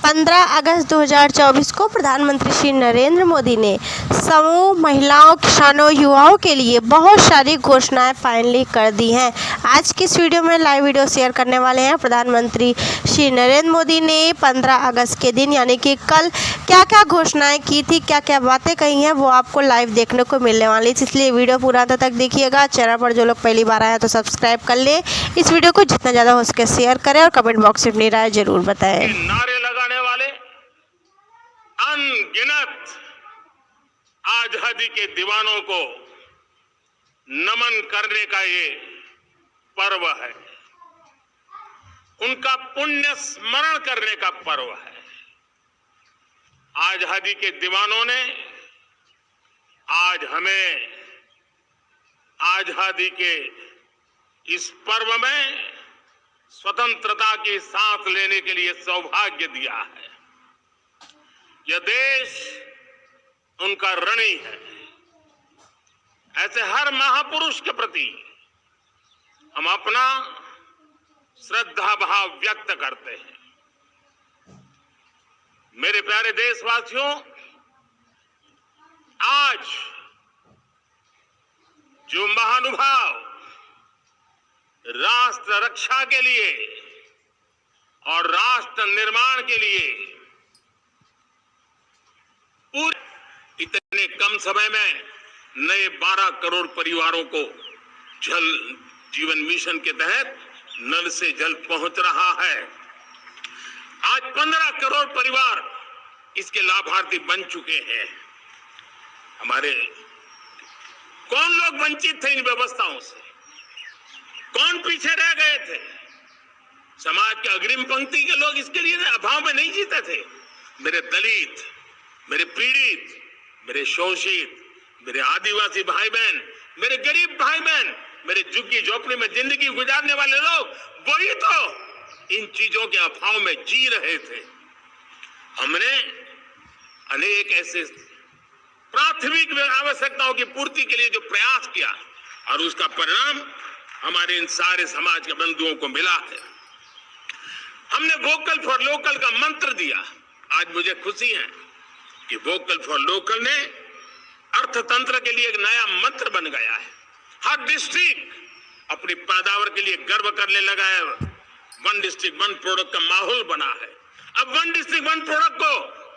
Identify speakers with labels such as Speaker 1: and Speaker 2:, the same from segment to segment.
Speaker 1: 15 अगस्त 2024 को प्रधानमंत्री श्री नरेंद्र मोदी ने समूह महिलाओं, किसानों, युवाओं के लिए बहुत सारी घोषणाएं फाइनली कर दी हैं। आज की इस वीडियो में लाइव वीडियो शेयर करने वाले हैं। प्रधानमंत्री श्री नरेंद्र मोदी ने 15 अगस्त के दिन यानी कि कल क्या क्या घोषणाएं की थी, क्या क्या बातें कही हैं, वो आपको लाइव देखने को मिलने वाली है। इसलिए वीडियो पूरा अंत तक देखिएगा। चैनल पर जो लोग पहली बार आए हैं तो सब्सक्राइब कर ले। इस वीडियो को जितना ज़्यादा हो सके शेयर करें और कमेंट बॉक्स में अपनी राय जरूर बताएं।
Speaker 2: नारे लगाने वाले अनगिनत आजादी के दीवानों को नमन करने का ये पर्व है, उनका पुण्य स्मरण करने का पर्व है। आजादी के दीवानों ने आज हमें आजादी के इस पर्व में स्वतंत्रता की सांस लेने के लिए सौभाग्य दिया है। यह देश उनका ऋणी है। ऐसे हर महापुरुष के प्रति हम अपना श्रद्धा भाव व्यक्त करते हैं। मेरे प्यारे देशवासियों, आज जो महानुभाव राष्ट्र रक्षा के लिए और राष्ट्र निर्माण के लिए पूरे इतने कम समय में नए 12 करोड़ परिवारों को जल जीवन मिशन के तहत नल से जल पहुंच रहा है। आज 15 करोड़ परिवार इसके लाभार्थी बन चुके हैं। हमारे कौन लोग वंचित थे इन व्यवस्थाओं से? कौन पीछे रह गए थे? समाज के अग्रिम पंक्ति के लोग इसके लिए अभाव में नहीं जीते थे। मेरे दलित, मेरे पीड़ित, मेरे शोषित, मेरे आदिवासी भाई बहन, मेरे गरीब भाई बहन, मेरे झुग्गी झोपड़ी में जिंदगी गुजारने वाले लोग, वही तो इन चीजों के अभाव में जी रहे थे। हमने अनेक ऐसे प्राथमिक आवश्यकताओं की पूर्ति के लिए जो प्रयास किया और उसका परिणाम हमारे इन सारे समाज के बंधुओं को मिला है। हमने वोकल फॉर लोकल का मंत्र दिया। आज मुझे खुशी है कि वोकल फॉर लोकल ने अर्थतंत्र के लिए एक नया मंत्र बन गया है। हर डिस्ट्रिक्ट अपनी पैदावार के लिए गर्व करने लगा है। वन डिस्ट्रिक्ट वन प्रोडक्ट का माहौल बना है। अब वन डिस्ट्रिक्ट वन प्रोडक्ट को,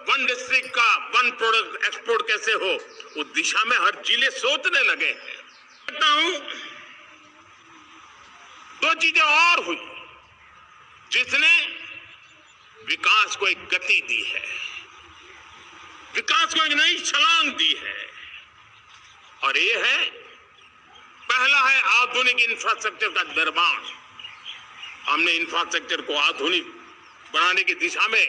Speaker 2: वन डिस्ट्रिक्ट का वन प्रोडक्ट एक्सपोर्ट कैसे हो, उस दिशा में हर जिले सोचने लगे हैं। कहता हूं, दो चीजें और हुई जिसने विकास को एक गति दी है, विकास को एक नई छलांग दी है, और ये है, पहला है आधुनिक इंफ्रास्ट्रक्चर का निर्माण। हमने इंफ्रास्ट्रक्चर को आधुनिक बनाने की दिशा में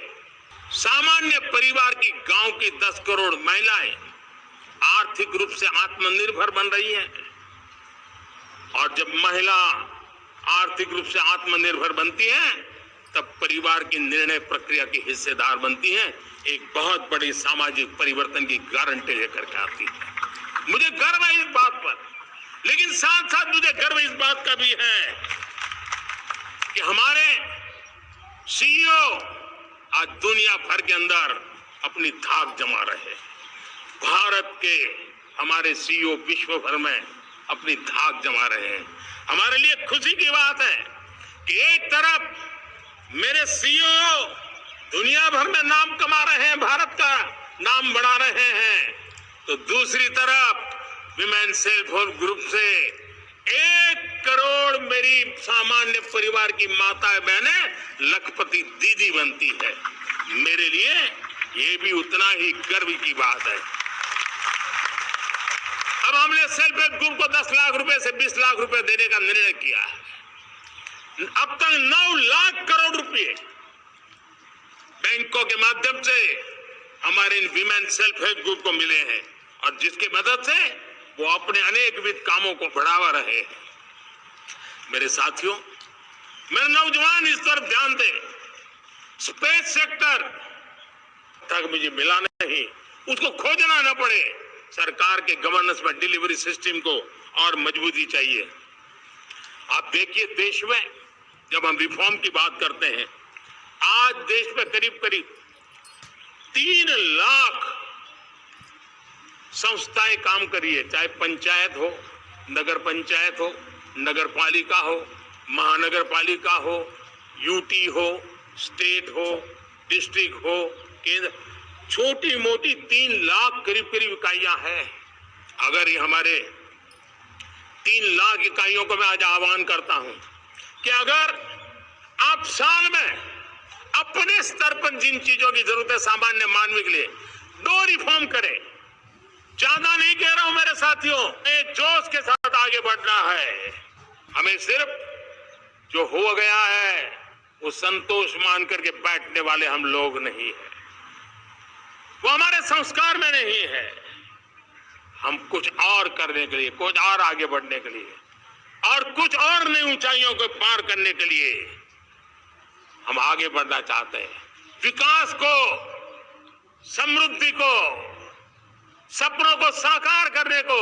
Speaker 2: सामान्य परिवार की, गांव की 10 करोड़ महिलाएं आर्थिक रूप से आत्मनिर्भर बन रही हैं। और जब महिला आर्थिक रूप से आत्मनिर्भर बनती हैं, तब परिवार की निर्णय प्रक्रिया की हिस्सेदार बनती हैं। एक बहुत बड़ी सामाजिक परिवर्तन की गारंटी लेकर के आती है। मुझे गर्व है इस बात पर, लेकिन साथ साथ मुझे गर्व इस बात का भी है कि हमारे सीईओ आज दुनिया भर के अंदर अपनी धाक जमा रहे हैं। भारत के हमारे सीईओ विश्व भर में अपनी धाक जमा रहे हैं। हमारे लिए खुशी की बात है कि एक तरफ मेरे सीईओ दुनिया भर में नाम कमा रहे हैं, भारत का नाम बढ़ा रहे हैं, तो दूसरी तरफ विमेन सेल्फ हेल्प ग्रुप से 1 करोड़ मेरी सामान्य परिवार की माताएं बहनें लखपति दीदी बनती है। मेरे लिए ये भी उतना ही गर्व की बात है। अब हमने सेल्फ हेल्प ग्रुप को 10 लाख रुपए से 20 लाख रुपए देने का निर्णय किया है। अब तक 9 लाख करोड़ रुपए बैंकों के माध्यम से हमारे इन विमेन सेल्फ हेल्प ग्रुप को मिले हैं, और जिसकी मदद से वो अपने अनेक विध कामों को बढ़ावा रहे हैं। मेरे साथियों, मेरे नौजवान इस तरफ ध्यान दें। स्पेस सेक्टर तक मुझे मिला नहीं, उसको खोजना न पड़े। सरकार के गवर्नेंस में डिलीवरी सिस्टम को और मजबूती चाहिए। आप देखिए, देश में जब हम रिफॉर्म की बात करते हैं आज देश में करीब करीब 3 लाख संस्थाएं काम कर रही है, चाहे पंचायत हो, नगर पंचायत हो, नगर पालिका हो, महानगर पालिका हो, यूटी हो, स्टेट हो, डिस्ट्रिक्ट हो, केंद्र, छोटी मोटी 3 लाख करीब करीब इकाइयां हैं। अगर ये हमारे 3 लाख इकाइयों को मैं आज आह्वान करता हूं कि अगर आप साल में अपने स्तर पर जिन चीजों की जरूरत है सामान्य मानव के लिए 2 रिफॉर्म करें, ज्यादा नहीं कह रहा हूं मेरे साथियों, एक जोश के साथ आगे बढ़ना है। हमें सिर्फ जो हो गया है वो संतोष मान करके बैठने वाले हम लोग नहीं है, वो हमारे संस्कार में नहीं है। हम कुछ और करने के लिए, कुछ और आगे बढ़ने के लिए और कुछ और नई ऊंचाइयों को पार करने के लिए हम आगे बढ़ना चाहते हैं। विकास को, समृद्धि को, सपनों को साकार करने को,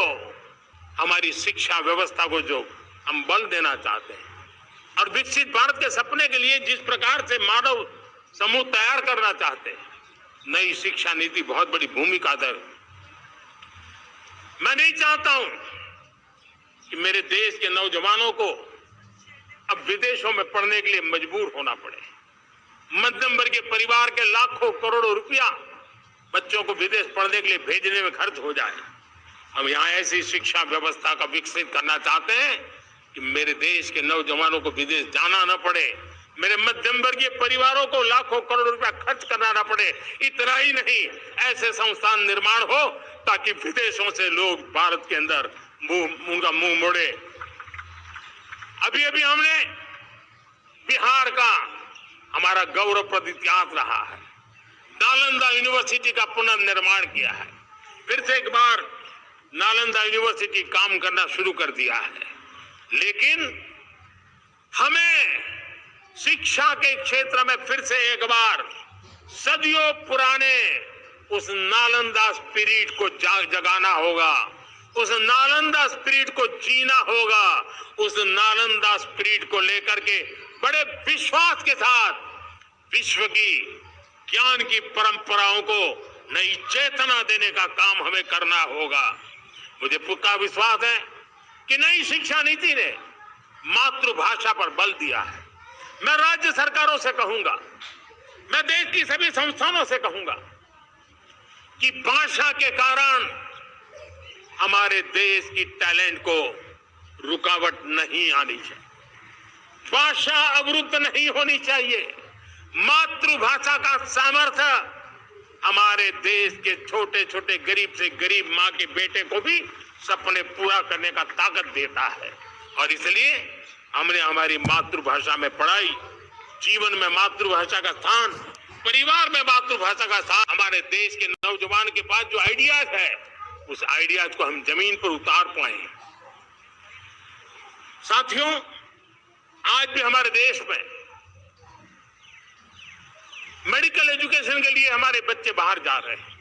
Speaker 2: हमारी शिक्षा व्यवस्था को जो हम बल देना चाहते हैं और विकसित भारत के सपने के लिए जिस प्रकार से मानव समूह तैयार करना चाहते हैं, नई शिक्षा नीति बहुत बड़ी भूमिका अदा। मैं नहीं चाहता हूं कि मेरे देश के नौजवानों को अब विदेशों में पढ़ने के लिए मजबूर होना पड़े। मध्यम वर्ग के परिवार के लाखों करोड़ों रुपया बच्चों को विदेश पढ़ने के लिए भेजने में खर्च हो जाए। हम यहाँ ऐसी शिक्षा व्यवस्था का विकसित करना चाहते हैं कि मेरे देश के नौजवानों को विदेश जाना न पड़े, मेरे मध्यम वर्गीय परिवारों को लाखों करोड़ रुपया खर्च करना न पड़े। इतना ही नहीं, ऐसे संस्थान निर्माण हो ताकि विदेशों से लोग भारत के अंदर उनका मुंह मोड़े। अभी अभी हमने बिहार का हमारा गौरवप्रद इतिहास रहा है, नालंदा यूनिवर्सिटी का पुनर्निर्माण किया है। फिर से एक बार नालंदा यूनिवर्सिटी काम करना शुरू कर दिया है, लेकिन हमें शिक्षा के क्षेत्र में फिर से एक बार सदियों पुराने उस नालंदा स्पिरिट को जगाना होगा, उस नालंदा स्पिरिट को जीना होगा, उस नालंदा स्पिरिट को लेकर के बड़े विश्वास के साथ विश्व की ज्ञान की परंपराओं को नई चेतना देने का काम हमें करना होगा। मुझे पक्का विश्वास है कि नई शिक्षा नीति ने मातृभाषा पर बल दिया है। मैं राज्य सरकारों से कहूंगा, मैं देश की सभी संस्थानों से कहूंगा कि भाषा के कारण हमारे देश की टैलेंट को रुकावट नहीं आनी चाहिए, भाषा अवरुद्ध नहीं होनी चाहिए। मातृभाषा का सामर्थ्य हमारे देश के छोटे छोटे गरीब से गरीब माँ के बेटे को भी सपने पूरा करने का ताकत देता है। और इसलिए हमने हमारी मातृभाषा में पढ़ाई, जीवन में मातृभाषा का स्थान, परिवार में मातृभाषा का स्थान, हमारे देश के नौजवान के पास जो आइडियाज है उस आइडियाज को हम जमीन पर उतार पाए। साथियों, आज भी हमारे देश में मेडिकल एजुकेशन के लिए हमारे बच्चे बाहर जा रहे हैं।